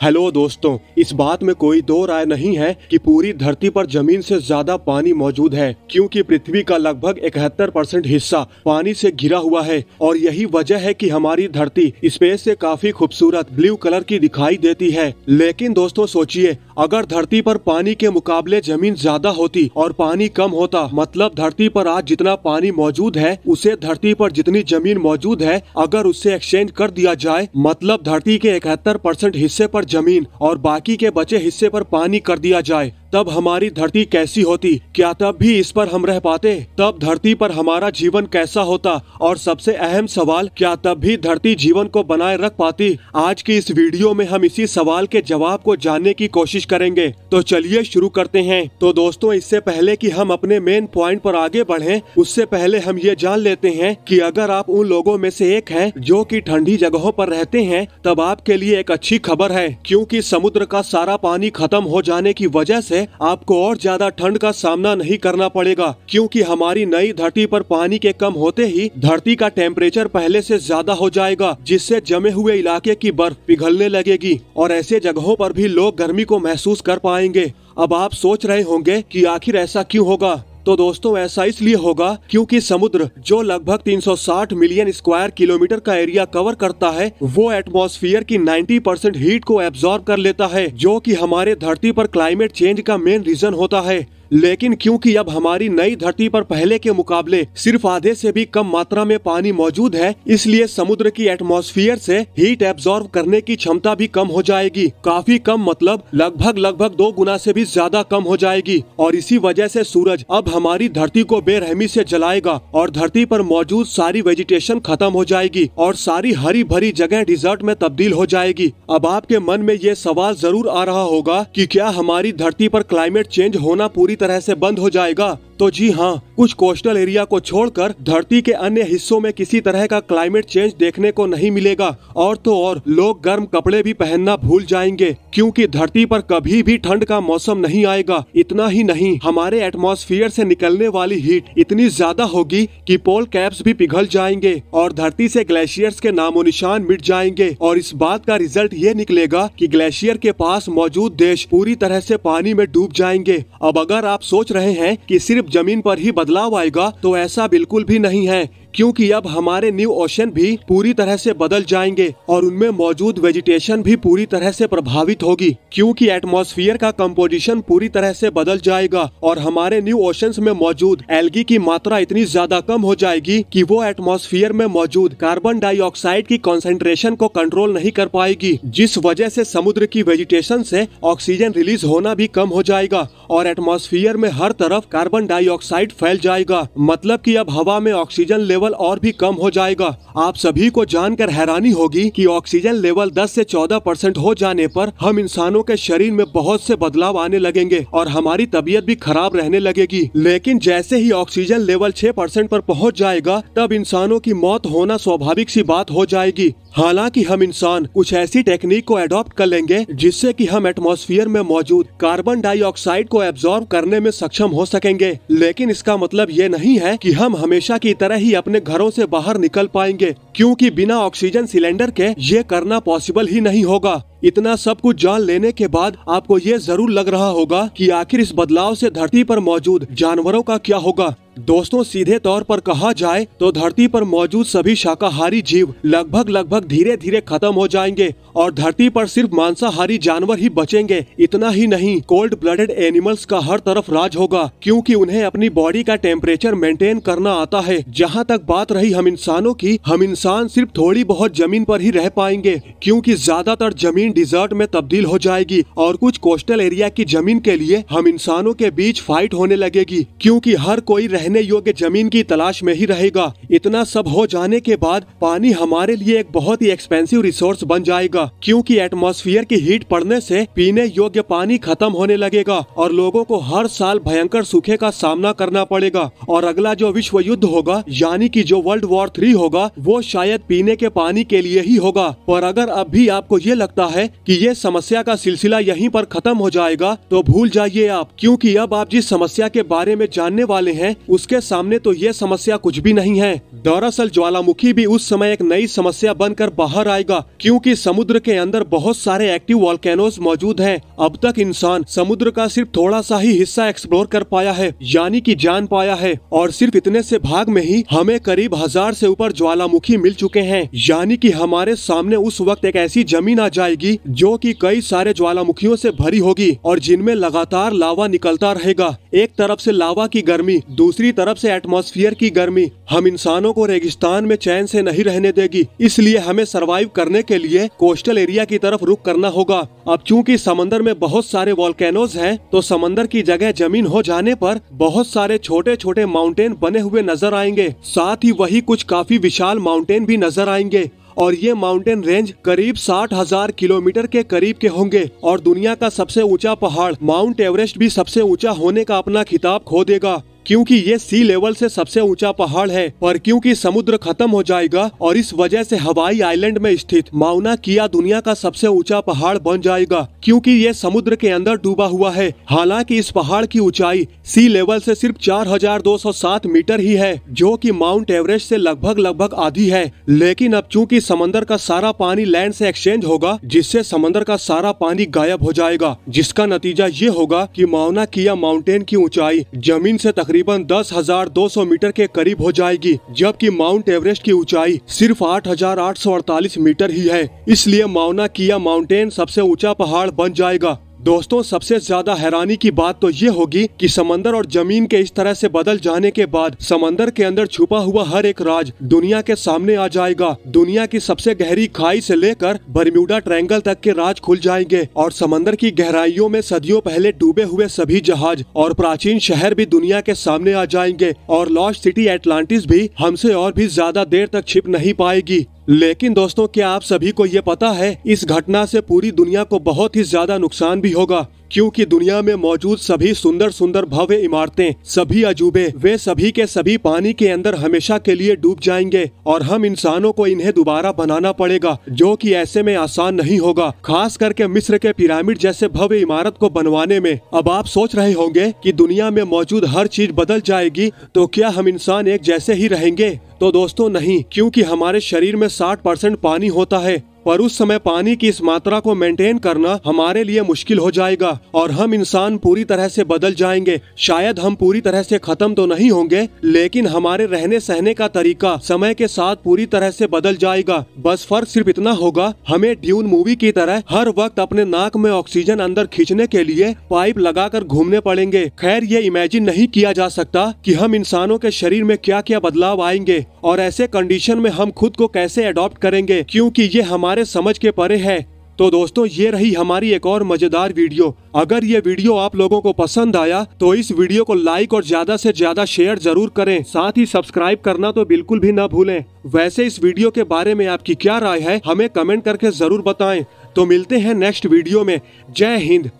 Hello दोस्तों, इस बात में कोई दो राय नहीं है कि पूरी धरती पर जमीन से ज्यादा पानी मौजूद है, क्योंकि पृथ्वी का लगभग 71% हिस्सा पानी से घिरा हुआ है। और यही वजह है कि हमारी धरती स्पेस से काफी खूबसूरत ब्लू कलर की दिखाई देती है। लेकिन दोस्तों सोचिए, अगर धरती पर पानी के मुकाबले जमीन ज्यादा होती और पानी कम होता, मतलब धरती पर आज जितना पानी मौजूद है उसे धरती पर जितनी जमीन मौजूद है अगर उससे एक्सचेंज कर दिया जाए, मतलब धरती के 71% हिस्से पर जमीन और बाकी के बचे हिस्से पर पानी कर दिया जाए, तब हमारी धरती कैसी होती? क्या तब भी इस पर हम रह पाते? तब धरती पर हमारा जीवन कैसा होता? और सबसे अहम सवाल, क्या तब भी धरती जीवन को बनाए रख पाती? आज की इस वीडियो में हम इसी सवाल के जवाब को जानने की कोशिश करेंगे। तो चलिए शुरू करते हैं। तो दोस्तों, इससे पहले कि हम अपने मेन पॉइंट पर आगे बढ़ें, उससे पहले हम ये जान लेते हैं कि अगर आप उन लोगों में से एक हैं जो कि ठंडी जगहों पर रहते हैं, तब आपके लिए एक अच्छी खबर है, क्योंकि समुद्र का सारा पानी खत्म हो जाने की वजह से आपको और ज्यादा ठंड का सामना नहीं करना पड़ेगा, क्योंकि हमारी नई धरती पर पानी के कम होते ही धरती का टेम्परेचर पहले से ज्यादा हो जाएगा, जिससे जमे हुए इलाके की बर्फ पिघलने लगेगी और ऐसे जगहों पर भी लोग गर्मी को महसूस कर पाएंगे। अब आप सोच रहे होंगे कि आखिर ऐसा क्यों होगा? तो दोस्तों, ऐसा इसलिए होगा क्योंकि समुद्र, जो लगभग 360 मिलियन स्क्वायर किलोमीटर का एरिया कवर करता है, वो एटमॉस्फेयर की 90% हीट को एब्जॉर्ब कर लेता है, जो कि हमारे धरती पर क्लाइमेट चेंज का मेन रीजन होता है। लेकिन क्योंकि अब हमारी नई धरती पर पहले के मुकाबले सिर्फ आधे से भी कम मात्रा में पानी मौजूद है, इसलिए समुद्र की एटमॉस्फेयर से हीट एब्जॉर्ब करने की क्षमता भी कम हो जाएगी। काफी कम मतलब लगभग 2 गुना से भी ज्यादा कम हो जाएगी। और इसी वजह से सूरज अब हमारी धरती को बेरहमी से जलाएगा और धरती पर मौजूद सारी वेजिटेशन खत्म हो जाएगी और सारी हरी भरी जगह डिजर्ट में तब्दील हो जाएगी। अब आपके मन में ये सवाल जरूर आ रहा होगा कि क्या हमारी धरती पर क्लाइमेट चेंज होना पूरी तरह से बंद हो जाएगा? तो जी हाँ, कुछ कोस्टल एरिया को छोड़कर धरती के अन्य हिस्सों में किसी तरह का क्लाइमेट चेंज देखने को नहीं मिलेगा। और तो और लोग गर्म कपड़े भी पहनना भूल जाएंगे, क्योंकि धरती पर कभी भी ठंड का मौसम नहीं आएगा। इतना ही नहीं, हमारे एटमॉस्फेयर से निकलने वाली हीट इतनी ज्यादा होगी कि पोल कैप्स भी पिघल जाएंगे और धरती से ग्लेशियर्स के नामो निशान मिट जाएंगे। और इस बात का रिजल्ट ये निकलेगा कि ग्लेशियर के पास मौजूद देश पूरी तरह से पानी में डूब जाएंगे। अब अगर आप सोच रहे हैं कि सिर्फ जमीन पर ही बदलाव आएगा, तो ऐसा बिल्कुल भी नहीं है, क्योंकि अब हमारे न्यू ओशन भी पूरी तरह से बदल जाएंगे और उनमें मौजूद वेजिटेशन भी पूरी तरह से प्रभावित होगी, क्योंकि एटमॉस्फेयर का कंपोजिशन पूरी तरह से बदल जाएगा और हमारे न्यू ओशंस में मौजूद एल्गी की मात्रा इतनी ज्यादा कम हो जाएगी कि वो एटमॉस्फेयर में मौजूद कार्बन डाइऑक्साइड की कॉन्सेंट्रेशन को कंट्रोल नहीं कर पाएगी, जिस वजह से समुद्र की वेजिटेशन से ऑक्सीजन रिलीज होना भी कम हो जाएगा और एटमॉस्फेयर में हर तरफ कार्बन डाइऑक्साइड फैल जाएगा। मतलब कि अब हवा में ऑक्सीजन लेवल और भी कम हो जाएगा। आप सभी को जानकर हैरानी होगी कि ऑक्सीजन लेवल 10 से 14% हो जाने पर हम इंसानों के शरीर में बहुत से बदलाव आने लगेंगे और हमारी तबीयत भी खराब रहने लगेगी। लेकिन जैसे ही ऑक्सीजन लेवल 6% पर पहुंच जाएगा, तब इंसानों की मौत होना स्वाभाविक सी बात हो जाएगी। हालांकि हम इंसान कुछ ऐसी टेक्निक को अडॉप्ट कर लेंगे जिससे कि हम एटमॉस्फेयर में मौजूद कार्बन डाइऑक्साइड को एब्जॉर्ब करने में सक्षम हो सकेंगे। लेकिन इसका मतलब ये नहीं है कि हम हमेशा की तरह ही अपने घरों से बाहर निकल पाएंगे, क्योंकि बिना ऑक्सीजन सिलेंडर के ये करना पॉसिबल ही नहीं होगा। इतना सब कुछ जान लेने के बाद आपको ये जरूर लग रहा होगा कि आखिर इस बदलाव से धरती पर मौजूद जानवरों का क्या होगा। दोस्तों, सीधे तौर पर कहा जाए तो धरती पर मौजूद सभी शाकाहारी जीव लगभग धीरे धीरे खत्म हो जाएंगे और धरती पर सिर्फ मांसाहारी जानवर ही बचेंगे। इतना ही नहीं, कोल्ड ब्लडेड एनिमल्स का हर तरफ राज होगा, क्योंकि उन्हें अपनी बॉडी का टेम्परेचर मेंटेन करना आता है। जहाँ तक बात रही हम इंसानों की, हम इंसान सिर्फ थोड़ी बहुत जमीन पर ही रह पाएंगे, क्योंकि ज्यादातर जमीन डिजर्ट में तब्दील हो जाएगी और कुछ कोस्टल एरिया की जमीन के लिए हम इंसानों के बीच फाइट होने लगेगी, क्योंकि हर कोई रहने योग्य जमीन की तलाश में ही रहेगा। इतना सब हो जाने के बाद पानी हमारे लिए एक बहुत ही एक्सपेंसिव रिसोर्स बन जाएगा, क्योंकि एटमॉस्फेयर की हीट पड़ने से पीने योग्य पानी खत्म होने लगेगा और लोगों को हर साल भयंकर सूखे का सामना करना पड़ेगा। और अगला जो विश्व युद्ध होगा, यानी कि जो World War III होगा, वो शायद पीने के पानी के लिए ही होगा। पर अगर अब भी आपको ये लगता है है कि ये समस्या का सिलसिला यहीं पर खत्म हो जाएगा तो भूल जाइए आप, क्योंकि अब आप जिस समस्या के बारे में जानने वाले हैं उसके सामने तो ये समस्या कुछ भी नहीं है। दरअसल ज्वालामुखी भी उस समय एक नई समस्या बनकर बाहर आएगा, क्योंकि समुद्र के अंदर बहुत सारे एक्टिव वॉल्केनोज मौजूद हैं। अब तक इंसान समुद्र का सिर्फ थोड़ा सा ही हिस्सा एक्सप्लोर कर पाया है, यानी कि जान पाया है, और सिर्फ इतने से भाग में ही हमें करीब 1000 से ऊपर ज्वालामुखी मिल चुके हैं। यानी कि हमारे सामने उस वक्त एक ऐसी जमीन आ जाएगी जो कि कई सारे ज्वालामुखियों से भरी होगी और जिनमें लगातार लावा निकलता रहेगा। एक तरफ से लावा की गर्मी, दूसरी तरफ से एटमॉस्फेयर की गर्मी हम इंसानों को रेगिस्तान में चैन से नहीं रहने देगी। इसलिए हमें सरवाइव करने के लिए कोस्टल एरिया की तरफ रुख करना होगा। अब चूंकि समंदर में बहुत सारे वॉल्केनोज हैं, तो समंदर की जगह जमीन हो जाने पर बहुत सारे छोटे छोटे माउंटेन बने हुए नजर आएंगे। साथ ही वही कुछ काफी विशाल माउंटेन भी नजर आएंगे और ये माउंटेन रेंज करीब 60,000 किलोमीटर के करीब के होंगे। और दुनिया का सबसे ऊंचा पहाड़ माउंट एवरेस्ट भी सबसे ऊंचा होने का अपना खिताब खो देगा, क्योंकि ये सी लेवल से सबसे ऊंचा पहाड़ है। पर क्योंकि समुद्र खत्म हो जाएगा और इस वजह से हवाई आइलैंड में स्थित माउना किया दुनिया का सबसे ऊंचा पहाड़ बन जाएगा, क्योंकि ये समुद्र के अंदर डूबा हुआ है। हालांकि इस पहाड़ की ऊंचाई सी लेवल से सिर्फ 4207 मीटर ही है, जो कि माउंट एवरेस्ट से लगभग आधी है। लेकिन अब चूंकि समंदर का सारा पानी लैंड से एक्सचेंज होगा, जिससे समंदर का सारा पानी गायब हो जाएगा, जिसका नतीजा ये होगा कि माउना किया माउंटेन की ऊंचाई जमीन से तकरीबन 10,200 मीटर के करीब हो जाएगी, जबकि माउंट एवरेस्ट की ऊंचाई सिर्फ 8,848 मीटर ही है। इसलिए माउना किया माउंटेन सबसे ऊंचा पहाड़ बन जाएगा। दोस्तों, सबसे ज्यादा हैरानी की बात तो ये होगी कि समंदर और जमीन के इस तरह से बदल जाने के बाद समंदर के अंदर छुपा हुआ हर एक राज दुनिया के सामने आ जाएगा। दुनिया की सबसे गहरी खाई से लेकर बरम्यूडा ट्रायंगल तक के राज खुल जाएंगे और समंदर की गहराइयों में सदियों पहले डूबे हुए सभी जहाज और प्राचीन शहर भी दुनिया के सामने आ जाएंगे और लॉस्ट सिटी एटलांटिस भी हमसे और भी ज्यादा देर तक छिप नहीं पाएगी। लेकिन दोस्तों, क्या आप सभी को ये पता है, इस घटना से पूरी दुनिया को बहुत ही ज्यादा नुकसान भी होगा, क्योंकि दुनिया में मौजूद सभी सुंदर सुंदर भव्य इमारतें, सभी अजूबे, वे सभी के सभी पानी के अंदर हमेशा के लिए डूब जाएंगे और हम इंसानों को इन्हें दोबारा बनाना पड़ेगा, जो कि ऐसे में आसान नहीं होगा। खास करके मिस्र के पिरामिड जैसे भव्य इमारत को बनवाने में। अब आप सोच रहे होंगे कि दुनिया में मौजूद हर चीज बदल जाएगी, तो क्या हम इंसान एक जैसे ही रहेंगे? तो दोस्तों नहीं, क्योंकि हमारे शरीर में 60% पानी होता है, पर उस समय पानी की इस मात्रा को मेंटेन करना हमारे लिए मुश्किल हो जाएगा और हम इंसान पूरी तरह से बदल जाएंगे। शायद हम पूरी तरह से खत्म तो नहीं होंगे, लेकिन हमारे रहने सहने का तरीका समय के साथ पूरी तरह से बदल जाएगा। बस फर्क सिर्फ इतना होगा, हमें ड्यून मूवी की तरह हर वक्त अपने नाक में ऑक्सीजन अंदर खींचने के लिए पाइप लगाकर घूमने पड़ेंगे। खैर, ये इमेजिन नहीं किया जा सकता कि हम इंसानों के शरीर में क्या क्या बदलाव आएंगे और ऐसे कंडीशन में हम खुद को कैसे अडॉप्ट करेंगे, क्योंकि ये हमारे समझ के परे है। तो दोस्तों, ये रही हमारी एक और मजेदार वीडियो। अगर ये वीडियो आप लोगों को पसंद आया तो इस वीडियो को लाइक और ज्यादा से ज्यादा शेयर जरूर करें। साथ ही सब्सक्राइब करना तो बिल्कुल भी न भूलें। वैसे इस वीडियो के बारे में आपकी क्या राय है, हमें कमेंट करके जरूर बताएं। तो मिलते हैं नेक्स्ट वीडियो में। जय हिंद।